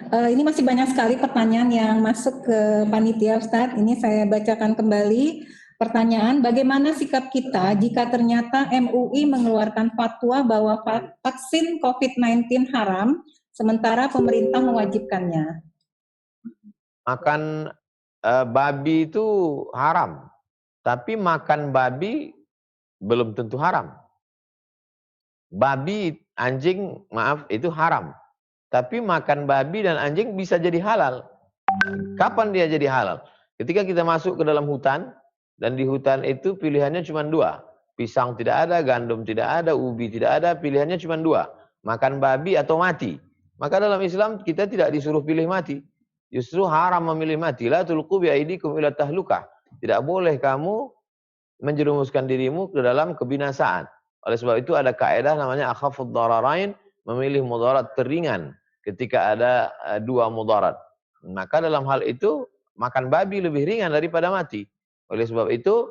Ini masih banyak sekali pertanyaan yang masuk ke panitia, Ustadz. Ini saya bacakan kembali pertanyaan. Bagaimana sikap kita jika ternyata MUI mengeluarkan fatwa bahwa vaksin COVID-19 haram, sementara pemerintah mewajibkannya? Makan babi itu haram, tapi makan babi belum tentu haram. Babi, anjing, maaf, itu haram. Tapi makan babi dan anjing bisa jadi halal. Kapan dia jadi halal? Ketika kita masuk ke dalam hutan, dan di hutan itu pilihannya cuma dua. Pisang tidak ada, gandum tidak ada, ubi tidak ada, pilihannya cuma dua. Makan babi atau mati. Maka dalam Islam kita tidak disuruh pilih mati. Justru haram memilih mati. La tulqu biaidikum ila tahlukah. Tidak boleh kamu menjerumuskan dirimu ke dalam kebinasaan. Oleh sebab itu ada kaidah namanya akhafud dararain, memilih mudarat teringan ketika ada dua mudarat. Maka dalam hal itu makan babi lebih ringan daripada mati. Oleh sebab itu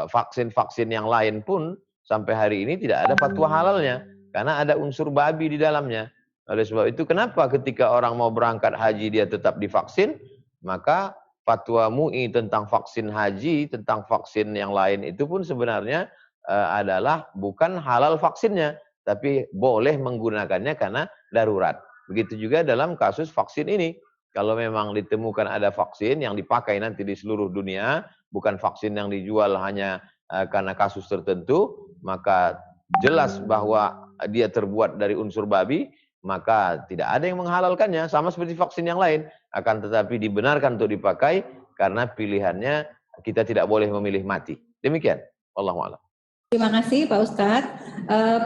vaksin-vaksin yang lain pun sampai hari ini tidak ada fatwa halalnya karena ada unsur babi di dalamnya. Oleh sebab itu kenapa ketika orang mau berangkat haji dia tetap divaksin, maka fatwa MUI tentang vaksin haji, tentang vaksin yang lain itu pun sebenarnya adalah bukan halal vaksinnya, tapi boleh menggunakannya karena darurat. Begitu juga dalam kasus vaksin ini. Kalau memang ditemukan ada vaksin yang dipakai nanti di seluruh dunia, bukan vaksin yang dijual hanya karena kasus tertentu, maka jelas bahwa dia terbuat dari unsur babi, maka tidak ada yang menghalalkannya, sama seperti vaksin yang lain. Akan tetapi dibenarkan untuk dipakai karena pilihannya kita tidak boleh memilih mati. Demikian. Wallahu a'lam. Terima kasih Pak Ustadz.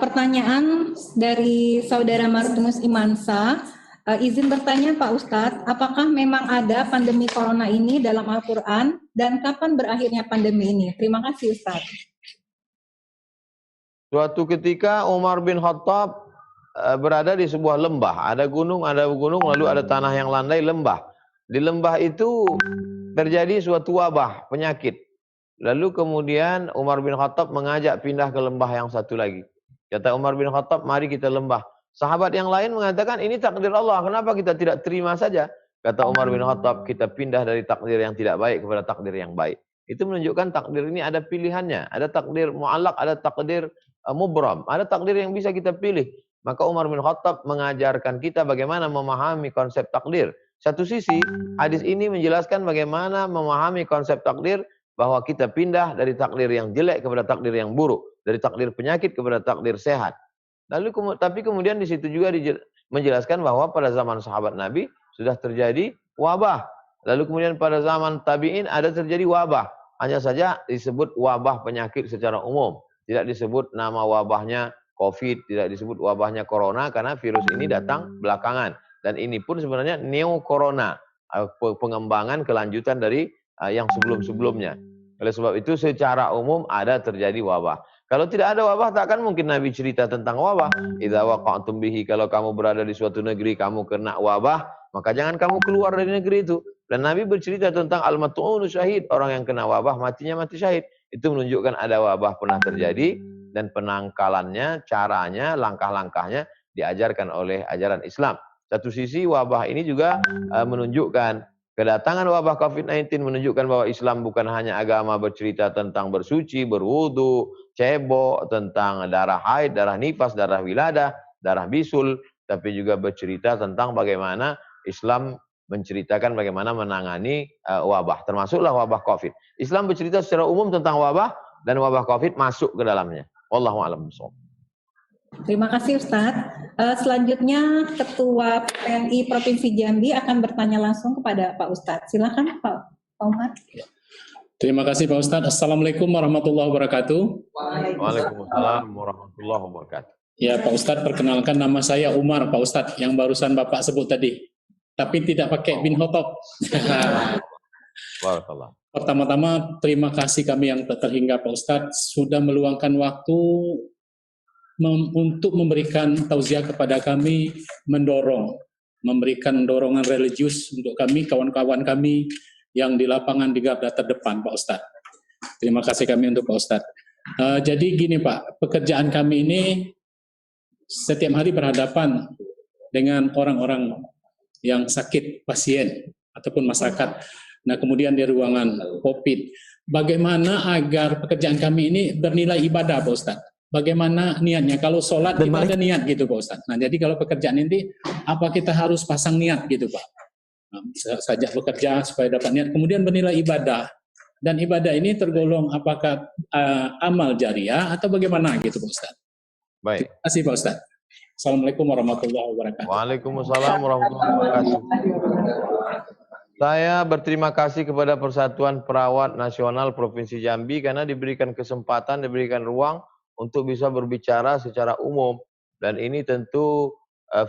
Pertanyaan dari Saudara Martinus Imansa. Izin bertanya Pak Ustadz, apakah memang ada pandemi corona ini dalam Al-Quran dan kapan berakhirnya pandemi ini? Terima kasih Ustadz. Suatu ketika Umar bin Khattab berada di sebuah lembah. Ada gunung, lalu ada tanah yang landai, lembah. Di lembah itu terjadi suatu wabah, penyakit. Lalu kemudian Umar bin Khattab mengajak pindah ke lembah yang satu lagi. Kata Umar bin Khattab, mari kita lembah. Sahabat yang lain mengatakan, ini takdir Allah, kenapa kita tidak terima saja? Kata Umar bin Khattab, kita pindah dari takdir yang tidak baik kepada takdir yang baik. Itu menunjukkan takdir ini ada pilihannya. Ada takdir mu'allaq, ada takdir mubram. Ada takdir yang bisa kita pilih. Maka Umar bin Khattab mengajarkan kita bagaimana memahami konsep takdir. Satu sisi, hadis ini menjelaskan bagaimana memahami konsep takdir, bahwa kita pindah dari takdir yang jelek kepada takdir yang buruk, dari takdir penyakit kepada takdir sehat. Lalu tapi kemudian di situ juga menjelaskan bahwa pada zaman sahabat Nabi sudah terjadi wabah. Lalu kemudian pada zaman tabi'in ada terjadi wabah. Hanya saja disebut wabah penyakit secara umum. Tidak disebut nama wabahnya COVID, tidak disebut wabahnya corona karena virus ini datang belakangan. Dan ini pun sebenarnya neo corona, pengembangan kelanjutan dari yang sebelum-sebelumnya. Oleh sebab itu secara umum ada terjadi wabah. Kalau tidak ada wabah takkan mungkin Nabi cerita tentang wabah. Idza waqa'tum bihi, kalau kamu berada di suatu negeri kamu kena wabah, maka jangan kamu keluar dari negeri itu. Dan Nabi bercerita tentang al-mat'unu syahid, orang yang kena wabah matinya mati syahid. Itu menunjukkan ada wabah pernah terjadi dan penangkalannya, caranya, langkah-langkahnya diajarkan oleh ajaran Islam. Satu sisi wabah ini juga menunjukkan kedatangan wabah COVID-19 menunjukkan bahwa Islam bukan hanya agama bercerita tentang bersuci, berwudu, cebok, tentang darah haid, darah nifas, darah wiladah, darah bisul, tapi juga bercerita tentang bagaimana Islam menceritakan bagaimana menangani wabah, termasuklah wabah COVID. Islam bercerita secara umum tentang wabah dan wabah COVID masuk ke dalamnya. Wallahu a'lam bishawab. Terima kasih Ustadz. Selanjutnya Ketua PNI Provinsi Jambi akan bertanya langsung kepada Pak Ustadz. Silakan Pak Umar. Terima kasih Pak Ustadz. Assalamualaikum warahmatullahi wabarakatuh. Waalaikumsalam warahmatullahi wabarakatuh. Ya Pak Ustadz, perkenalkan nama saya Umar Pak Ustadz, yang barusan Bapak sebut tadi. Tapi tidak pakai bin Khattab. Pertama-tama terima kasih kami yang terhingga Pak Ustadz sudah meluangkan waktu untuk memberikan tausiah kepada kami, memberikan dorongan religius untuk kami, kawan-kawan kami yang di lapangan di garda terdepan, Pak Ustadz. Terima kasih kami untuk Pak Ustadz. Jadi gini Pak, pekerjaan kami ini setiap hari berhadapan dengan orang-orang yang sakit, pasien ataupun masyarakat. Nah, kemudian di ruangan COVID, bagaimana agar pekerjaan kami ini bernilai ibadah, Pak Ustadz? Bagaimana niatnya? Kalau sholat kita ada niat gitu, Pak Ustadz. Nah, jadi kalau pekerjaan ini, apa kita harus pasang niat gitu, Pak? Nah, sajak bekerja supaya dapat niat, kemudian bernilai ibadah. Dan ibadah ini tergolong apakah amal jariah atau bagaimana gitu, Pak Ustadz? Baik. Terima kasih, Pak Ustadz. Assalamualaikum warahmatullahi wabarakatuh. Waalaikumsalam warahmatullahi wabarakatuh. Saya berterima kasih kepada Persatuan Perawat Nasional Provinsi Jambi karena diberikan kesempatan, diberikan ruang untuk bisa berbicara secara umum. Dan ini tentu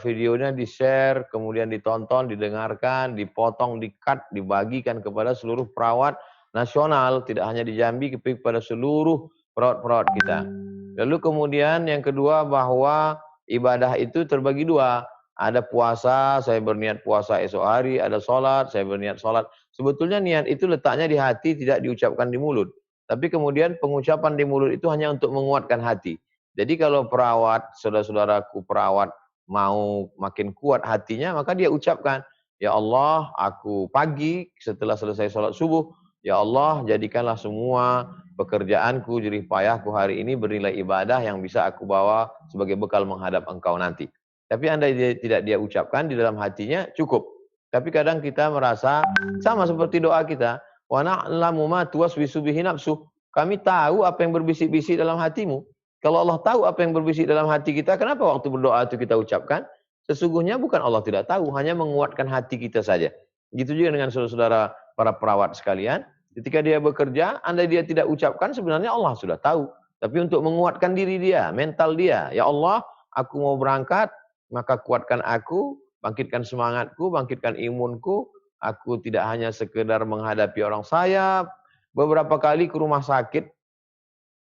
videonya di-share, kemudian ditonton, didengarkan, dipotong, di-cut, dibagikan kepada seluruh perawat nasional, tidak hanya di Jambi, tapi kepada seluruh perawat-perawat kita. Lalu kemudian yang kedua bahwa ibadah itu terbagi dua. Ada puasa, saya berniat puasa esok hari, ada sholat, saya berniat sholat. Sebetulnya niat itu letaknya di hati, tidak diucapkan di mulut. Tapi kemudian pengucapan di mulut itu hanya untuk menguatkan hati. Jadi kalau perawat, saudara-saudaraku perawat mau makin kuat hatinya, maka dia ucapkan, ya Allah, aku pagi setelah selesai sholat subuh, ya Allah, jadikanlah semua pekerjaanku, jerih payahku hari ini bernilai ibadah yang bisa aku bawa sebagai bekal menghadap Engkau nanti. Tapi andai tidak dia ucapkan di dalam hatinya, cukup. Tapi kadang kita merasa sama seperti doa kita, wa na'lamu ma tuwaswisu bihi nafsuh. Kami tahu apa yang berbisik-bisik dalam hatimu. Kalau Allah tahu apa yang berbisik dalam hati kita, kenapa waktu berdoa itu kita ucapkan? Sesungguhnya bukan Allah tidak tahu, hanya menguatkan hati kita saja. Gitu juga dengan saudara-saudara para perawat sekalian. Ketika dia bekerja, andai dia tidak ucapkan, sebenarnya Allah sudah tahu. Tapi untuk menguatkan diri dia, mental dia, ya Allah, aku mau berangkat, maka kuatkan aku, bangkitkan semangatku, bangkitkan imunku. Aku tidak hanya sekedar menghadapi orang saya. Beberapa kali ke rumah sakit.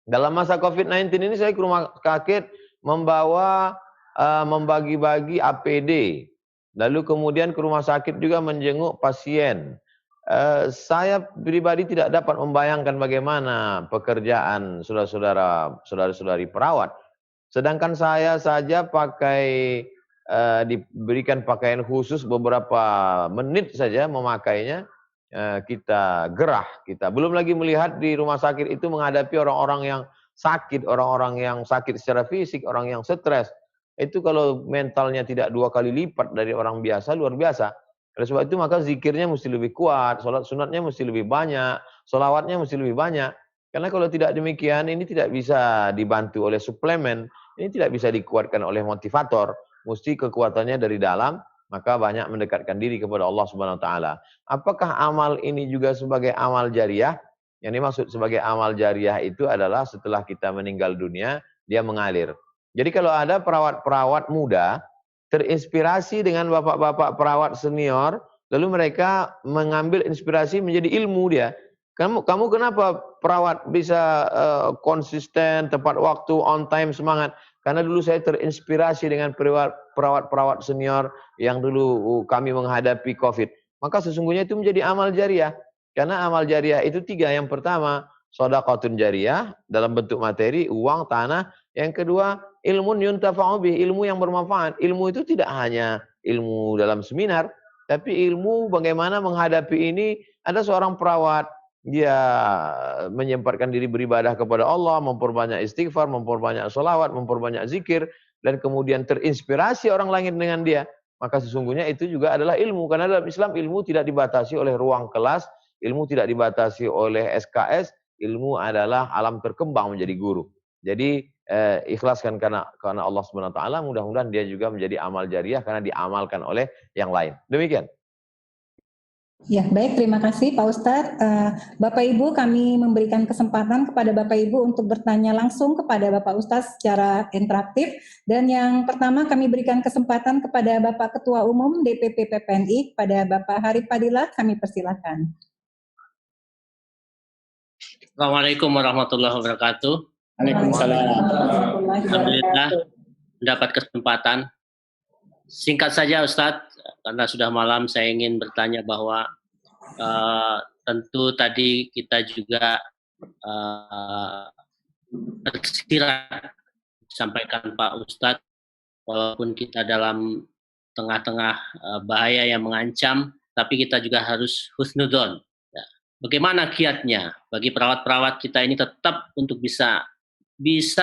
Dalam masa COVID-19 ini saya ke rumah sakit membawa, membagi-bagi APD. Lalu kemudian ke rumah sakit juga menjenguk pasien. Saya pribadi tidak dapat membayangkan bagaimana pekerjaan saudara-saudari perawat. Sedangkan saya saja diberikan pakaian khusus beberapa menit saja memakainya, kita gerah, kita belum lagi melihat di rumah sakit itu menghadapi orang-orang yang sakit secara fisik, orang yang stres. Itu kalau mentalnya tidak 2 kali lipat dari orang biasa, luar biasa. Oleh sebab itu maka zikirnya mesti lebih kuat, sholat sunatnya mesti lebih banyak, sholawatnya mesti lebih banyak. Karena kalau tidak demikian ini tidak bisa dibantu oleh suplemen, ini tidak bisa dikuatkan oleh motivator. Mesti kekuatannya dari dalam, maka banyak mendekatkan diri kepada Allah Subhanahu wa taala. Apakah amal ini juga sebagai amal jariah? Yang dimaksud sebagai amal jariah itu adalah setelah kita meninggal dunia, dia mengalir. Jadi kalau ada perawat-perawat muda terinspirasi dengan bapak-bapak perawat senior, lalu mereka mengambil inspirasi menjadi ilmu dia. Kamu kenapa perawat bisa konsisten, tepat waktu, on time, semangat? Karena dulu saya terinspirasi dengan perawat-perawat senior yang dulu kami menghadapi COVID. Maka sesungguhnya itu menjadi amal jariah. Karena amal jariah itu 3. Yang pertama, shadaqatun jariah dalam bentuk materi, uang, tanah. Yang kedua, ilmun yuntafa'u bih, ilmu yang bermanfaat. Ilmu itu tidak hanya ilmu dalam seminar, tapi ilmu bagaimana menghadapi ini. Ada seorang perawat, dia menyempatkan diri beribadah kepada Allah, memperbanyak istighfar, memperbanyak sholawat, memperbanyak zikir, dan kemudian terinspirasi orang lain dengan dia. Maka sesungguhnya itu juga adalah ilmu. Karena dalam Islam ilmu tidak dibatasi oleh ruang kelas, ilmu tidak dibatasi oleh SKS, ilmu adalah alam terkembang menjadi guru. Jadi ikhlaskan karena Allah Subhanahu wa taala, mudah-mudahan dia juga menjadi amal jariah karena diamalkan oleh yang lain. Demikian. Ya, baik, terima kasih Pak Ustadz. Bapak Ibu, kami memberikan kesempatan kepada Bapak Ibu untuk bertanya langsung kepada Bapak Ustadz secara interaktif. Dan yang pertama kami berikan kesempatan kepada Bapak Ketua Umum DPP PPNI, kepada Bapak Harip Fadilah, kami persilakan. Assalamualaikum warahmatullahi wabarakatuh. Waalaikumsalam. Alhamdulillah mendapat kesempatan. Singkat saja Ustadz, karena sudah malam saya ingin bertanya bahwa tentu tadi kita juga tersirat disampaikan Pak Ustadz, walaupun kita dalam tengah-tengah bahaya yang mengancam, tapi kita juga harus husnudzon. Ya. Bagaimana kiatnya bagi perawat-perawat kita ini tetap untuk bisa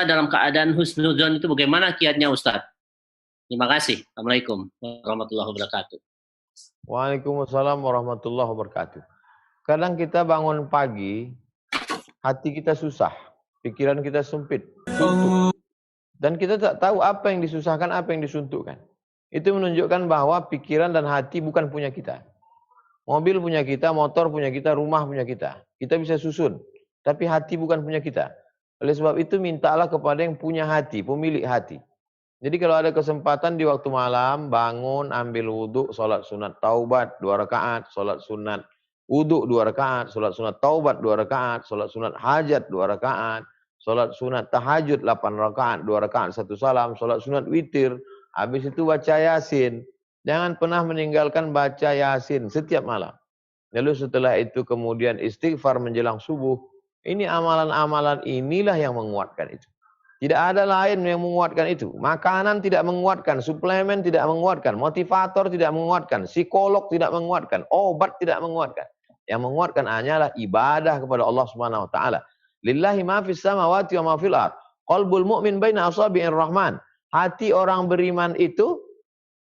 dalam keadaan husnudzon itu bagaimana kiatnya Ustadz? Terima kasih. Assalamualaikum warahmatullahi wabarakatuh. Waalaikumsalam warahmatullahi wabarakatuh. Kadang kita bangun pagi, hati kita susah, pikiran kita sempit, suntuk. Dan kita tak tahu apa yang disusahkan, apa yang disuntukkan. Itu menunjukkan bahwa pikiran dan hati bukan punya kita. Mobil punya kita, motor punya kita, rumah punya kita. Kita bisa susun, tapi hati bukan punya kita. Oleh sebab itu mintalah kepada yang punya hati, pemilik hati. Jadi kalau ada kesempatan di waktu malam, bangun, ambil wudhu, sholat sunat taubat 2 rakaat, sholat sunat wudhu 2 rakaat, sholat sunat taubat 2 rakaat, sholat sunat hajat 2 rakaat, sholat sunat tahajud 8 rakaat, 2 rakaat 1 salam, sholat sunat witir, habis itu baca yasin. Jangan pernah meninggalkan baca yasin setiap malam. Lalu setelah itu kemudian istighfar menjelang subuh. Ini amalan-amalan inilah yang menguatkan itu. Tidak ada lain yang menguatkan itu. Makanan tidak menguatkan, suplemen tidak menguatkan, motivator tidak menguatkan, psikolog tidak menguatkan, obat tidak menguatkan. Yang menguatkan hanyalah ibadah kepada Allah Subhanahu wa taala. Lillahi ma fis samawati wa ma fil ardh. Qalbul mu'min baina asabi'ir rahman. Hati orang beriman itu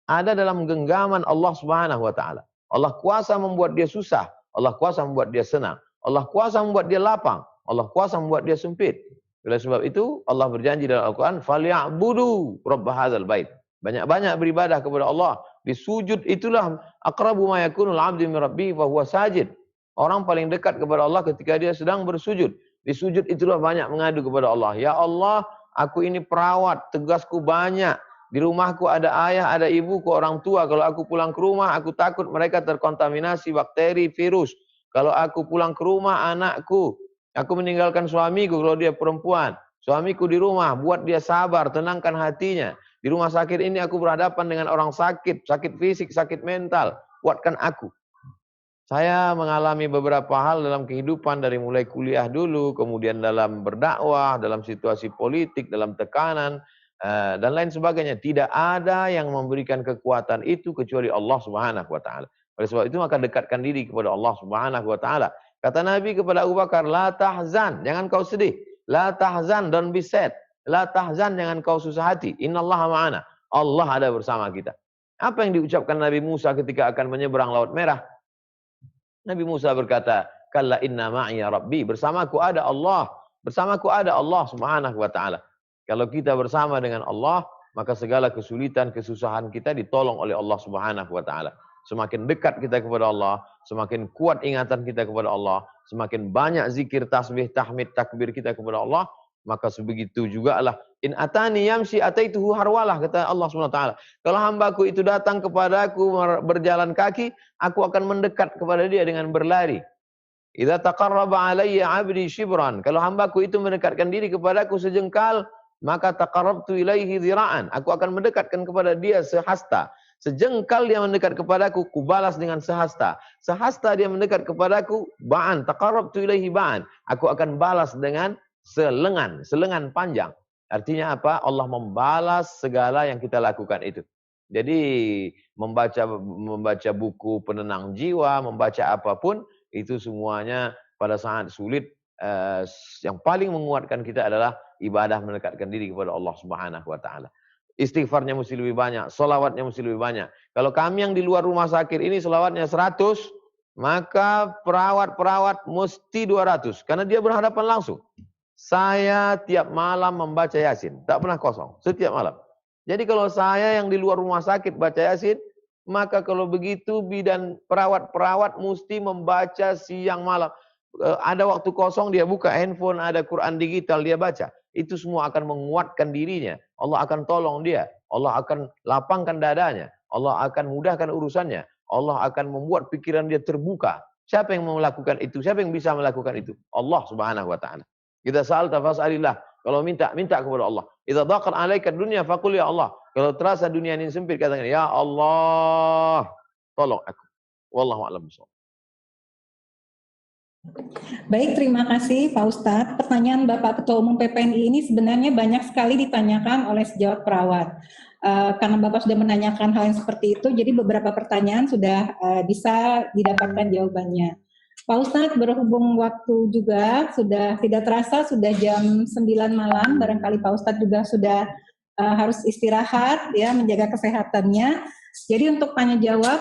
ada dalam genggaman Allah Subhanahu wa taala. Allah kuasa membuat dia susah, Allah kuasa membuat dia senang, Allah kuasa membuat dia lapang, Allah kuasa membuat dia sempit. Oleh sebab itu Allah berjanji dalam Al-Quran, "Falyabudu rabb hadzal bait." Banyak-banyak beribadah kepada Allah. Di sujud itulah aqrabu ma yakunul 'abdu min rabbih fa huwa sajid. Orang paling dekat kepada Allah ketika dia sedang bersujud. Di sujud itulah banyak mengadu kepada Allah. Ya Allah, aku ini perawat, tugasku banyak. Di rumahku ada ayah, ada ibuku, orang tua. Kalau aku pulang ke rumah, aku takut mereka terkontaminasi bakteri, virus. Kalau aku pulang ke rumah, anakku. Aku meninggalkan suamiku kalau dia perempuan. Suamiku di rumah, buat dia sabar, tenangkan hatinya. Di rumah sakit ini aku berhadapan dengan orang sakit, sakit fisik, sakit mental. Kuatkan aku. Saya mengalami beberapa hal dalam kehidupan dari mulai kuliah dulu, kemudian dalam berdakwah, dalam situasi politik, dalam tekanan, dan lain sebagainya. Tidak ada yang memberikan kekuatan itu kecuali Allah Subhanahu wa taala. Oleh sebab itu maka dekatkan diri kepada Allah Subhanahu wa taala. Kata Nabi kepada Abu Bakar, la tahzan, jangan kau sedih. La tahzan, don't be sad. La tahzan, jangan kau susah hati. Innallaha ma'ana. Allah ada bersama kita. Apa yang diucapkan Nabi Musa ketika akan menyeberang Laut Merah? Nabi Musa berkata, kalla inna ma'iya rabbi. Bersamaku ada Allah. Bersamaku ada Allah Subhanahu wa ta'ala. Kalau kita bersama dengan Allah, maka segala kesulitan, kesusahan kita ditolong oleh Allah Subhanahu wa ta'ala. Semakin dekat kita kepada Allah, semakin kuat ingatan kita kepada Allah, semakin banyak zikir, tasbih, tahmid, takbir kita kepada Allah, maka sebegitu jugalah. In atani yamshi ataituhu harwalah, kata Allah SWT. Kalau hambaku itu datang kepadaku berjalan kaki, aku akan mendekat kepada dia dengan berlari. Idza taqarraba alayya 'abdi shibran, kalau hambaku itu mendekatkan diri kepadaku sejengkal, maka taqarrabtu ilaihi dhira'an, aku akan mendekatkan kepada dia sehasta. Sejengkal dia mendekat kepadaku, kubalas dengan sehasta. Sehasta dia mendekat kepadaku, ba'an, taqarrabtu ilaihi ba'an. Aku akan balas dengan selengan panjang. Artinya apa? Allah membalas segala yang kita lakukan itu. Jadi membaca buku penenang jiwa, membaca apapun, itu semuanya pada saat sulit, yang paling menguatkan kita adalah ibadah mendekatkan diri kepada Allah Subhanahu wa taala. Istighfarnya mesti lebih banyak, solawatnya mesti lebih banyak. Kalau kami yang di luar rumah sakit ini solawatnya 100, maka perawat-perawat mesti 200. Karena dia berhadapan langsung. Saya tiap malam membaca Yasin, tak pernah kosong, setiap malam. Jadi kalau saya yang di luar rumah sakit baca Yasin, maka kalau begitu bidan perawat-perawat mesti membaca siang malam. Ada waktu kosong dia buka handphone, ada Quran digital dia baca. Itu semua akan menguatkan dirinya. Allah akan tolong dia. Allah akan lapangkan dadanya. Allah akan mudahkan urusannya. Allah akan membuat pikiran dia terbuka. Siapa yang melakukan itu? Siapa yang bisa melakukan itu? Allah Subhanahu wa taala. Kita sa'alta fas'alillah. Kalau minta kepada Allah. Idza dhaqat 'alaika dunya faqul ya Allah. Kalau terasa dunia ini sempit katakan ya Allah, tolong aku. Wallahu a'lam bishawab. Baik, terima kasih Pak Ustadz. Pertanyaan Bapak Ketua Umum PPNI ini sebenarnya banyak sekali ditanyakan oleh sejawat perawat. karena Bapak sudah menanyakan hal yang seperti itu, jadi beberapa pertanyaan sudah bisa didapatkan jawabannya. Pak Ustadz, berhubung waktu juga sudah tidak terasa, sudah jam 9 malam, barangkali Pak Ustadz juga sudah harus istirahat, ya, menjaga kesehatannya. Jadi untuk tanya jawab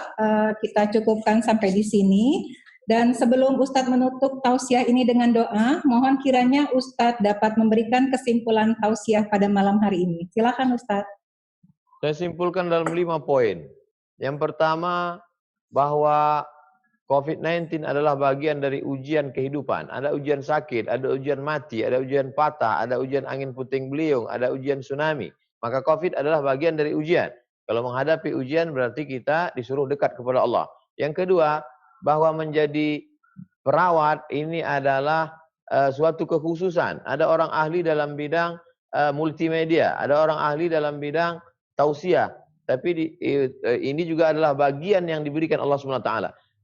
kita cukupkan sampai di sini. Dan sebelum Ustadz menutup tausiah ini dengan doa, mohon kiranya Ustadz dapat memberikan kesimpulan tausiah pada malam hari ini. Silakan Ustadz. Saya simpulkan dalam 5 poin. Yang pertama, bahwa COVID-19 adalah bagian dari ujian kehidupan. Ada ujian sakit, ada ujian mati, ada ujian patah, ada ujian angin puting beliung, ada ujian tsunami. Maka COVID adalah bagian dari ujian. Kalau menghadapi ujian berarti kita disuruh dekat kepada Allah. Yang kedua, bahwa menjadi perawat ini adalah suatu kekhususan. Ada orang ahli dalam bidang multimedia, ada orang ahli dalam bidang tausiah. Tapi ini juga adalah bagian yang diberikan Allah SWT.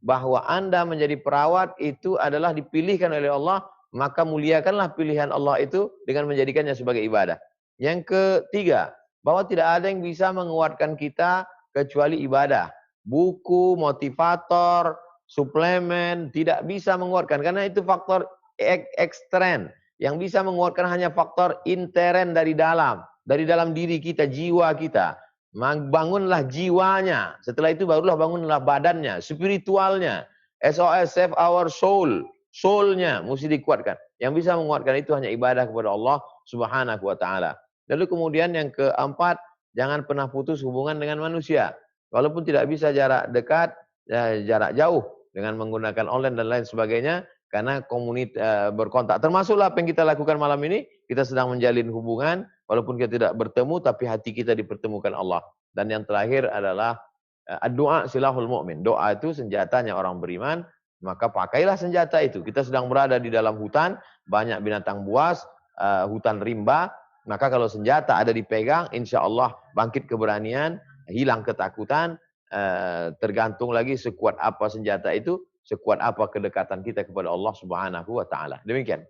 Bahwa Anda menjadi perawat itu adalah dipilihkan oleh Allah, maka muliakanlah pilihan Allah itu dengan menjadikannya sebagai ibadah. Yang ketiga, bahwa tidak ada yang bisa menguatkan kita kecuali ibadah. Buku, motivator, suplemen tidak bisa menguatkan karena itu faktor ekstern. Yang bisa menguatkan hanya faktor intern dari dalam diri kita, jiwa kita. Bangunlah jiwanya, setelah itu barulah bangunlah badannya, spiritualnya. SOS, save our soul, soulnya mesti dikuatkan. Yang bisa menguatkan itu hanya ibadah kepada Allah Subhanahu wa taala. Lalu kemudian yang keempat, jangan pernah putus hubungan dengan manusia. Walaupun tidak bisa jarak dekat, jarak jauh dengan menggunakan online dan lain sebagainya, karena berkontak. Termasuklah apa yang kita lakukan malam ini, kita sedang menjalin hubungan, walaupun kita tidak bertemu, tapi hati kita dipertemukan Allah. Dan yang terakhir adalah doa silahul mu'min. Doa itu senjatanya orang beriman, maka pakailah senjata itu. Kita sedang berada di dalam hutan, banyak binatang buas, hutan rimba, maka kalau senjata ada dipegang, insya Allah bangkit keberanian, hilang ketakutan, tergantung lagi sekuat apa senjata itu, sekuat apa kedekatan kita kepada Allah Subhanahu wa taala. Demikian.